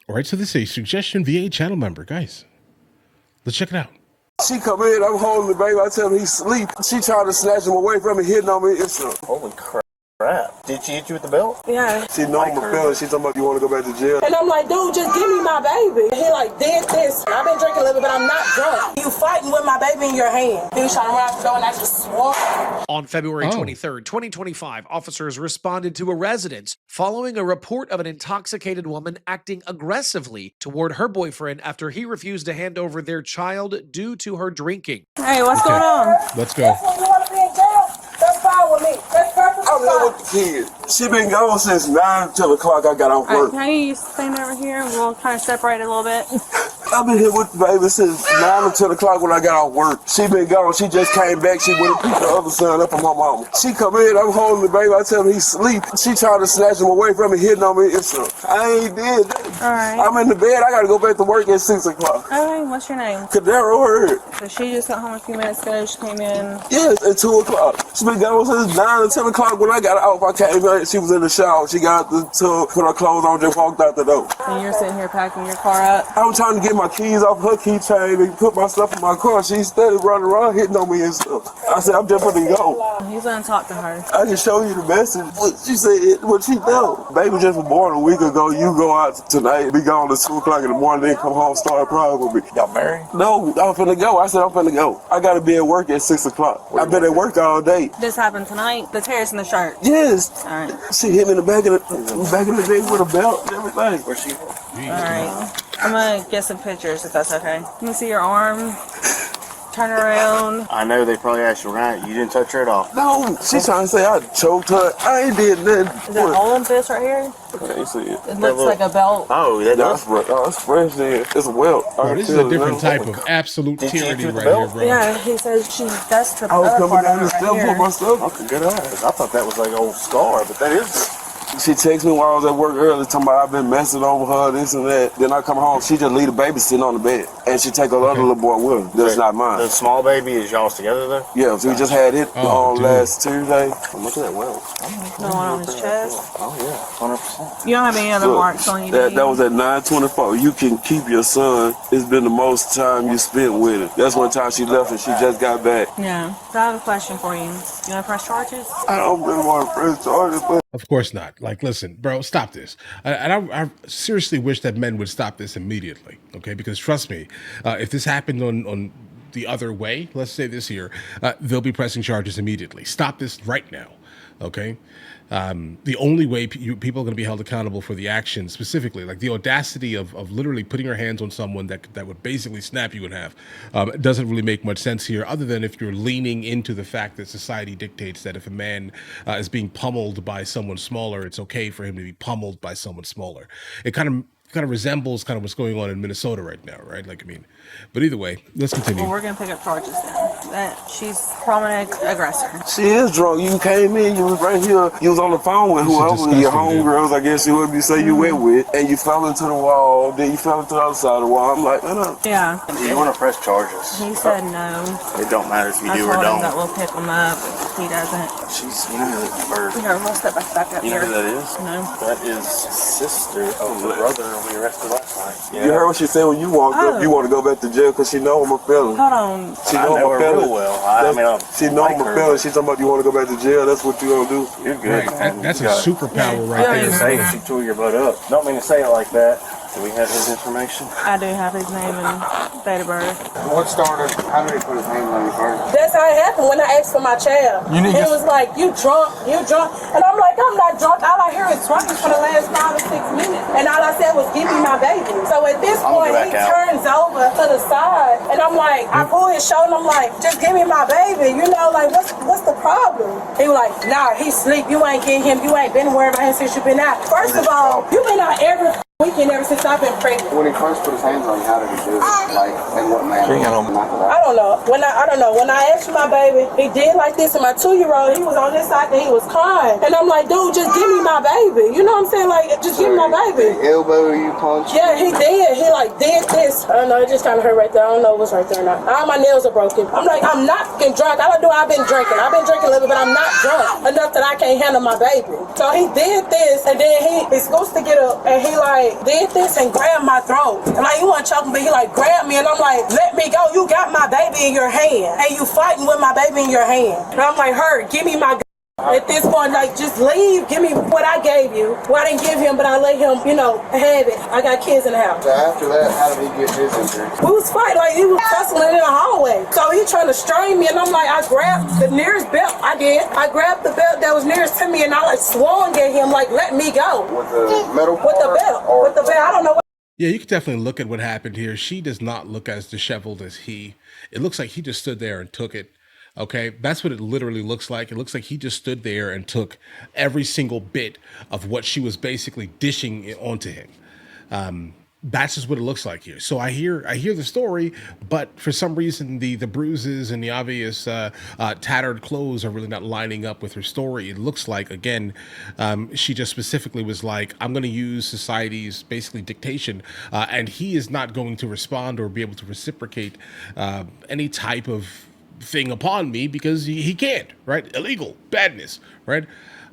All right, so this is a suggestion via a channel member. Guys, let's check it out. She come in, I'm holding the baby, I tell him he's asleep. She tried to snatch him away from me, hitting on me. It's a... Holy crap. Did she hit you with the belt? Yeah. She know I'm a felon. She talking about you want to go back to jail. And I'm like, dude, just give me my baby. He like, did this. I've been drinking a little bit, but I'm not drunk. You fighting with my baby in your hand. He was trying to run out the door and I just swore. On February 23rd, 2025, officers responded to a residence following a report of an intoxicated woman acting aggressively toward her boyfriend after he refused to hand over their child due to her drinking. Hey, what's going on? Let's go. You want to be in jail? That's fine with me. That's perfect. I'm there with the kid. She been gone since 9 till o'clock. I got off work. Can you stand over here? We'll kind of separate a little bit. I've been here with the baby since 9 until o'clock when I got off work. She been gone. She just came back. She went and picked the other son up from my mama. She come in. I'm holding the baby. I tell him he's asleep. She tried to snatch him away from me, hitting on me. I ain't did that. All right. I'm in the bed. I got to go back to work at 6 o'clock. Okay, what's your name? Cadero heard. So she just got home a few minutes ago. She came in. Yes, at 2 o'clock. She been gone since 9 or 10 o'clock when I got off. I came back. She was in the shower. She got the tub, put her clothes on, just walked out the door. And you're sitting here packing your car up. I was trying to get my keys off her keychain and put my stuff in my car. She steady running around hitting on me and stuff. I said, I'm just gonna go. He's gonna talk to her. I can show you the message. She said, what she know. Baby just was born a week ago. You go out tonight, be gone at 2 o'clock in the morning, then come home, start crying with me. Y'all married? No, I'm finna go. I said, I'm finna go. I gotta be at work at 6 o'clock. I've been at work all day. This happened tonight? The tears in the shirt? Yes. All right. She hit me in the back of the day with a belt and everything. Where's she from? All right. I'm gonna get some pictures if that's okay. Let me see your arm. Turn around. I know they probably asked you right. You didn't touch her at all. No, she's trying to say I choked her. I ain't did nothing. Is there a hole in this right here? Okay, you see it. It looks like a belt. Oh, that does. It's fresh there. It's a welt. Bro, this is a different type of absolute tyranny right here, bro. Yeah, he says that's the I was other coming part down of the it step right for here. myself. Okay, good eyes. I thought that was like an old scar, but that is. She texted me while I was at work earlier, talking about I've been messing over her, this and that. Then I come home, she just leave the baby sitting on the bed. And she take her other little boy with her. That's not mine. The small baby is y'all's together though? Yeah, so we just had it on last Tuesday. Oh, look at that welt. The one on his chest. Oh yeah, 100%. You don't have any other marks on you? That was at 9:24. You can keep your son. It's been the most time you spent with him. That's one time she left and she just got back. Yeah. So I have a question for you. You want to press charges? I don't really want to press charges, but Of course not. Like, listen, bro, stop this. I seriously wish that men would stop this immediately, okay? Because trust me, if this happened on the other way, let's say this here, they'll be pressing charges immediately. Stop this right now, okay? The only way people are going to be held accountable for the action specifically, like the audacity of literally putting your hands on someone that would basically snap you in half, doesn't really make much sense here, other than if you're leaning into the fact that society dictates that if a man is being pummeled by someone smaller, it's okay for him to be pummeled by someone smaller. It kind of resembles kind of what's going on in Minnesota right now, right? Like, I mean, but either way, let's continue. Well, we're going to pick up charges then. That she's prominent aggressor. she is drunk. You came in, you was right here, you was on the phone with This is whoever your disgusting, dude. homegirls, I guess you would be say you went with, and you fell into the wall, then you fell into the other side of the wall. I'm like, no. Yeah. Do you want to press charges? He said no. It don't matter if you I do told or him that don't. we'll pick him up. He doesn't. She's, you know who that bird. Here, we'll step back up You know here. who that is? No. That is sister of the brother we arrested last night. You heard what she said when you walked up, you want to go back to jail because she know I'm a felon. Hold on. She I know know I'm a her felon. real well. I mean, she know I'm a felon. She talking about you want to go back to jail. That's what you gonna do. You're good. That's a superpower right Yeah. there. Say she tore your butt up. Don't mean to say it like that. Do we have his information? I do have his name and date of birth. What started? How did he put his hands on you first? That's how it happened when I asked for my child. You need He to- was like, you drunk. And I'm like, I'm not drunk. All I hear is drunk for the last 5 or 6 minutes. And all I said was, give me my baby. So at this I'm point, gonna he go back out. turns over to the side. And I'm like, I pull his shoulder and I'm like, just give me my baby. You know, like, what's the problem? He was like, nah, he sleep. You ain't getting him. You ain't been worried about him since you been out. First of all, you been out every weekend ever since I've been pregnant. When he first put his hands on you, how did he do it? Like, in what manner? I don't know. I don't know. When I asked for my baby, he did like this, and my 2-year-old, he was on this side and he was crying. And I'm like, dude, just give me my baby. You know what I'm saying? Like, just give me my baby. Elbow you punched? Yeah, he did. He like did this. I don't know. It just kind of hurt right there. I don't know what's right there or not. All my nails are broken. I'm like, I'm not getting drunk. All I do, I've been drinking. I've been drinking a little bit, but I'm not drunk enough that I can't handle my baby. So he did this, and then he's supposed to get up, and he like like did this and grabbed my throat. And like he wasn't choking, but he like grabbed me and I'm like, let me go. You got my baby in your hand and you fighting with my baby in your hand. And I'm like, her, give me my gun. At this point, like, just leave. Give me what I gave you. Well, I didn't give him, but I let him, you know, have it. I got kids in the house. So after that, how did he get his injury? We was fighting, like, he was tussling in the hallway. So he trying to strain me, and I'm like, I grabbed the nearest belt. I did. I grabbed the belt that was nearest to me, and I, like, swung at him, like, let me go. With the metal part? With the belt. With the belt. I don't know what. Yeah, you can definitely look at what happened here. She does not look as disheveled as he. It looks like he just stood there and took it. Okay, that's what it literally looks like. It looks like he just stood there and took every single bit of what she was basically dishing onto him. That's just what it looks like here. So I hear the story, but for some reason the bruises and the obvious tattered clothes are really not lining up with her story. It looks like, again, she just specifically was like, I'm going to use society's basically dictation, and he is not going to respond or be able to reciprocate any type of thing upon me because he can't, right? Illegal, badness, right?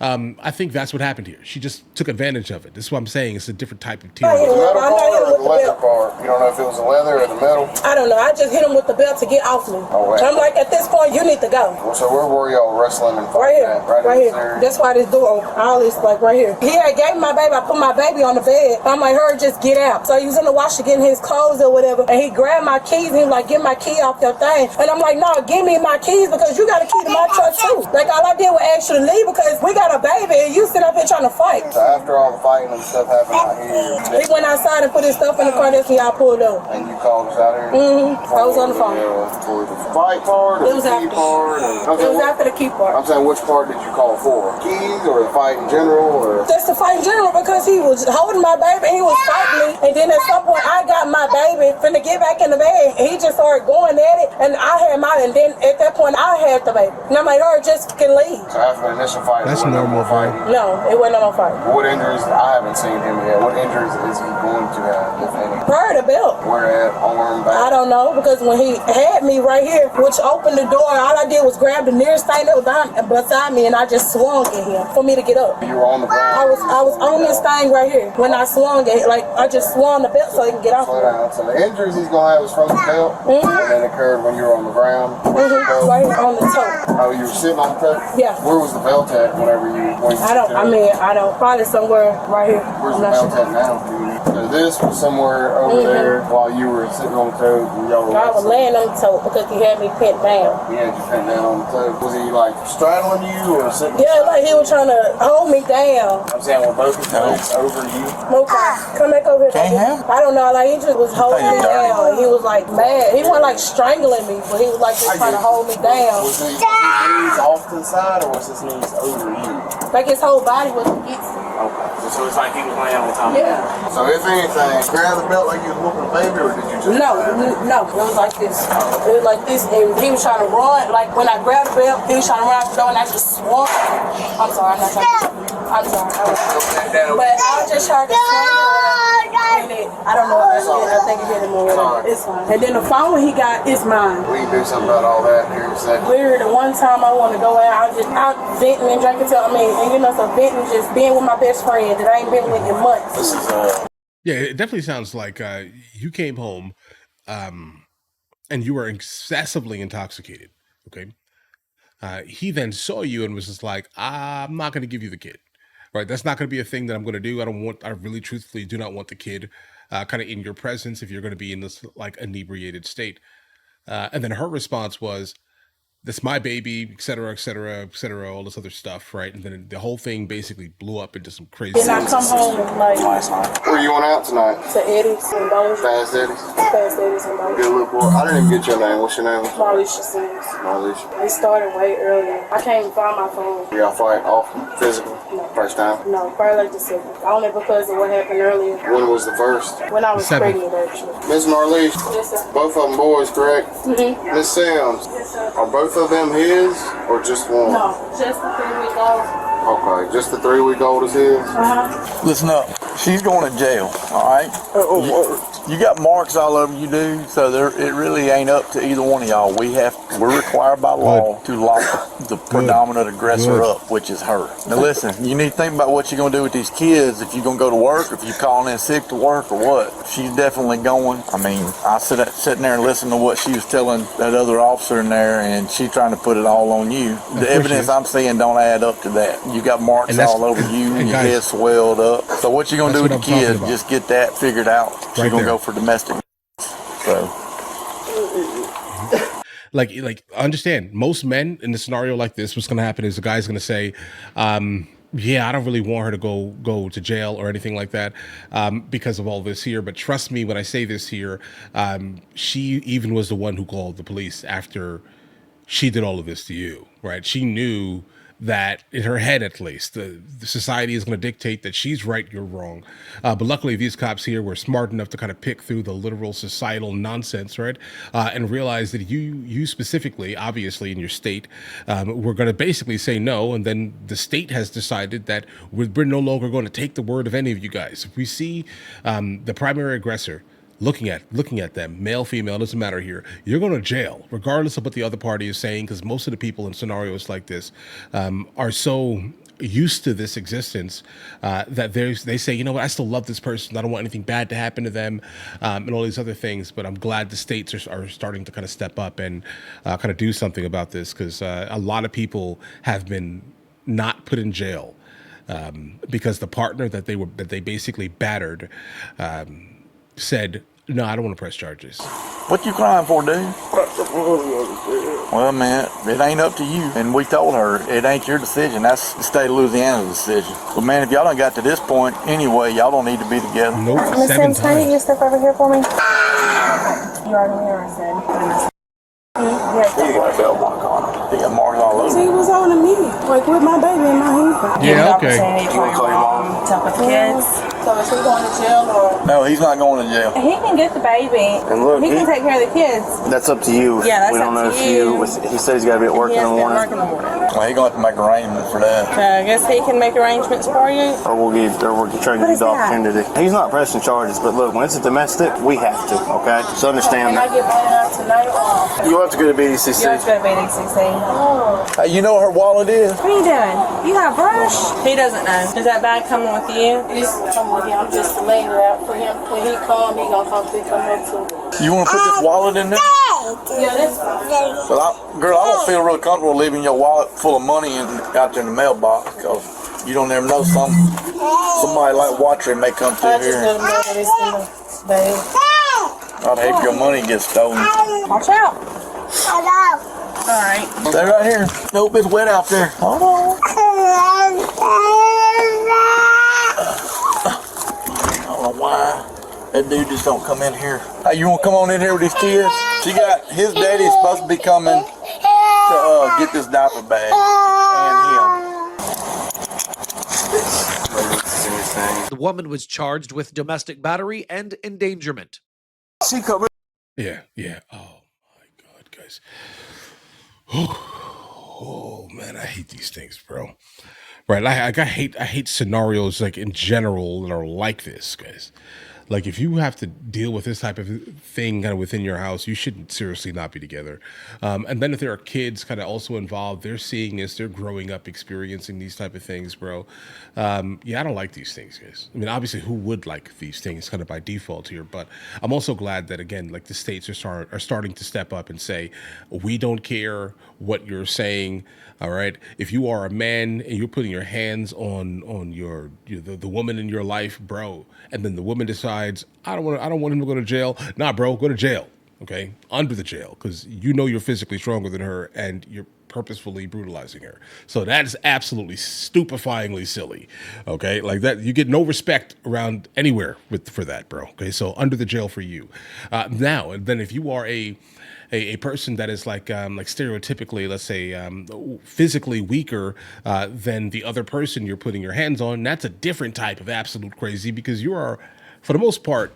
I think that's what happened here. She just took advantage of it. This is what I'm saying. It's a different type of The tyranny. metal part or the leather part? You don't know if it was the leather or the metal? I don't know. I just hit him with the belt to get off me. Oh, wait. I'm like, at this point, you need to go. Well, so where were y'all wrestling and Right fighting here, at? right in here. this area? That's why this door, all this, like right here. He had gave me my baby. I put my baby on the bed. I'm like, her, just get out. So he was in the washer getting his clothes or whatever, and he grabbed my keys and he was like, get my key off your thing. And I'm like, no, give me my keys because you got a key to my truck too. Like all I did was ask you to leave because we got a baby and you sit up here trying to fight. So after all the fighting and stuff happened out here, He went outside and put his stuff in the car. That's when y'all pulled up. and you called us out here? I was on the phone. For the fight part or It was the key after. part? It was after the key part. I'm saying, which part did you call for? Keys or the fight in general? Or Just to fight in general because he was holding my baby and he was fighting me. And then at some point I got my baby finna get back in the bed. And he just started going at it and I had mine. And then at that point I had the baby. And I'm like, her, just can leave. so after the initial fight, That's there wasn't normal, no more fighting? No, it wasn't no fight. What injuries? I haven't seen him yet. What injuries is he going to have, if any? Prior to belt. Where at? Arm, back? I don't know because when he had me right here, which opened the door, all I did was grab the nearest thing that was beside me and I just swung at him for me to get up. You were on the ground. I was on this thing right here when I swung at it. Like I just swung the belt so he can get off Slow me. down. So the injuries he's going to have is from the belt, and then occurred when you were on the ground. Right here on the toe. Oh, you were sitting on the toe? Yeah. Where was the belt at whenever you went I don't. Probably somewhere right here. Where's I'm the not belt sure. at now? So this was somewhere over there while you were sitting on the toe and y'all were I was laying on the toe because he had me pinned down. He had you pinned down on the toe. Was he like straddling you or sitting? Yeah, like he was trying to hold me down. I'm saying with both his legs over you. Okay, come back over here. I don't know, like he just was holding me down. He was like mad. He wasn't like strangling me, but he was like just trying to hold me down. Was his knees off to the side or was his knees over you? Like his whole body was against me. Okay. So it's like he was laying on top Yeah. of you. So if anything, grab the belt like you was whooping a baby or did you just No, it was like this. It was like this, and he was trying to run. Like when I grabbed the belt, he was trying to run out the door, and I just swung. I'm sorry, I'm not trying to. I'm sorry. But I was just trying to swing and I don't know if that's it. I think it hit him or whatever. It's fine. And then the phone he got is mine. We can do something about all that here in a second. Weird. The one time I want to go out, I was just out venting and drinking. And you know, so venting, just being with my best friend that I ain't been with in months. This is Yeah, it definitely sounds like you came home and you were excessively intoxicated. Okay. He then saw you and was just like, I'm not going to give you the kid. Right. That's not going to be a thing that I'm going to do. I really truthfully do not want the kid kind of in your presence if you're going to be in this like inebriated state. And then her response was, that's my baby, et cetera, all this other stuff, right? And then the whole thing basically blew up into some crazy. Then I come home and like where you going out tonight? to Eddie's and Bones. Fast Eddie's. Past Eddie's and Good Bones. little boy. I didn't even get your name. What's your name? Marlisha says. Marlisha. They started way earlier. I can't even find my phone. Y'all fight often? Physical? No. First time? No, probably like the second. Only because of what happened earlier. When was the first? When I was The seventh. pregnant, actually. Miss Marlisha, Yes, sir. both of them boys, correct? Mm-hmm. Miss Sims, Yes, sir. are both of them his or just one? No, just the 3 week old. Okay, just the 3-week-old is his? Listen up. She's going to jail, all right? You got marks all over you, dude, so it really ain't up to either one of y'all. We're required by law to lock the predominant aggressor up, which is her. Now listen, you need to think about what you're going to do with these kids, if you're going to go to work, if you're calling in sick to work or what. She's definitely going. I mean, I sitting there and listening to what she was telling that other officer in there, and she trying to put it all on you. The evidence I'm seeing don't add up to that. You got marks all over you, and your head swelled up. So what you going to do with the kids? Just get that figured out. She's going to go for domestic. So. Like understand, most men in a scenario like this, what's going to happen is the guy's going to say, yeah, I don't really want her to go to jail or anything like that because of all this here. But trust me when I say this here, she even was the one who called the police after she did all of this to you, right? She knew that in her head, at least, the society is going to dictate that she's right, you're wrong. But luckily, these cops here were smart enough to kind of pick through the literal societal nonsense, right? And realize that you specifically, obviously, in your state, were going to basically say no. And then the state has decided that we're no longer going to take the word of any of you guys. If we see the primary aggressor looking at them, male, female, doesn't matter here, you're going to jail, regardless of what the other party is saying, because most of the people in scenarios like this are so used to this existence that they say, you know what, I still love this person, I don't want anything bad to happen to them, and all these other things. But I'm glad the states are starting to kind of step up and kind of do something about this, because a lot of people have been not put in jail because the partner that they basically battered said, no, I don't want to press charges. What you crying for, dude? Well, man, it ain't up to you. And we told her, it ain't your decision. That's the state of Louisiana's decision. But, man, if y'all done got to this point anyway, y'all don't need to be together. Nope, Miss 7 Sims, can you times. get your stuff over here for me? You already knew I said. He got a belt mark on him. He got marks all over. He was on me, like with my baby in my hand. Yeah, okay. You want to call your mom, talk with the kids? So is he going to jail or? No, he's not going to jail. He can get the baby. And look, he can take care of the kids. That's up to you. Yeah, that's we don't up know to if you. He said he's got to be at work He in has the to morning. work in the morning. Well, he's going to have to make arrangements for that. So I guess he can make arrangements for you. Or we'll try to give you the opportunity. He's not pressing charges, but look, when it's a domestic, we have to, okay? So understand Can I that. get mine out tonight or? You'll have to go to BDCC. You have to go to BDCC. Oh. Hey, you know what her wallet is? What are you doing? You got a brush? He doesn't know. Is that bag coming with you? He's coming with him. I'm just laying it out for him. When he come, he gonna come pick him up too. You want to put this wallet in there? Yeah, that's fine. Well, girl, I don't feel real comfortable leaving your wallet full of money out there in the mailbox, because you don't never know, somebody like Watcher may come through I just here. let him know that it's in the bag. I'd hate your money gets stolen. Watch out. Alright. Stay right here. Nope, it's wet out there. Hold on. I don't know why that dude just don't come in here. Hey, you want to come on in here with these kids? His daddy's supposed to be coming to get this diaper bag and him. The woman was charged with domestic battery and endangerment. She come in. Yeah. Oh my God, guys. Oh man, I hate these things, bro. Right, I hate scenarios like in general that are like this, guys. Like if you have to deal with this type of thing kind of within your house, you should seriously not be together. And then if there are kids kind of also involved, they're seeing this, they're growing up experiencing these type of things, bro. Yeah, I don't like these things, guys. I mean, obviously, who would like these things kind of by default here? But I'm also glad that, again, like the states are starting to step up and say, we don't care what you're saying. All right. If you are a man and you're putting your hands on the woman in your life, bro, and then the woman decides, I don't want him to go to jail. Nah, bro, go to jail. Okay, under the jail, because you know you're physically stronger than her and you're purposefully brutalizing her. So that is absolutely stupefyingly silly. Okay, like that, you get no respect around anywhere for that, bro. Okay, so under the jail for you. Now, and then if you are a person that is like stereotypically, let's say, physically weaker than the other person you're putting your hands on, that's a different type of absolute crazy, because you are, for the most part,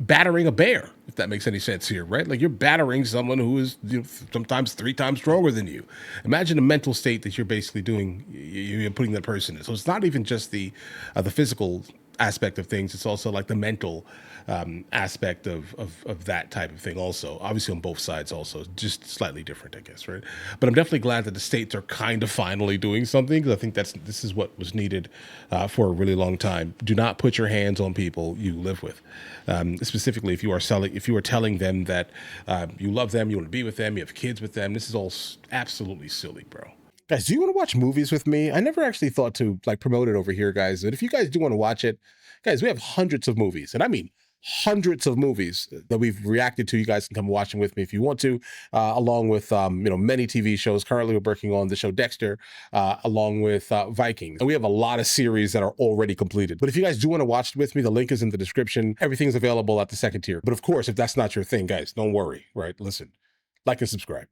battering a bear if that makes any sense here, right? Like you're battering someone who is sometimes 3 times stronger than you. Imagine the mental state that you're basically doing, you're putting that person in. So it's not even just the physical aspect of things. It's also like the mental aspect of that type of thing also. Obviously on both sides also, just slightly different, I guess, right? But I'm definitely glad that the states are kind of finally doing something, because I think this is what was needed for a really long time. Do not put your hands on people you live with. Specifically, if you are telling them that you love them, you want to be with them, you have kids with them, this is all absolutely silly, bro. Guys, do you want to watch movies with me? I never actually thought to like promote it over here, guys. But if you guys do want to watch it, guys, we have hundreds of movies, and I mean hundreds of movies that we've reacted to. You guys can come watch them with me if you want to, along with many TV shows. Currently, we're working on the show Dexter, along with Vikings. And we have a lot of series that are already completed. But if you guys do want to watch it with me, the link is in the description. Everything's available at the second tier. But of course, if that's not your thing, guys, don't worry, right? Listen, like and subscribe.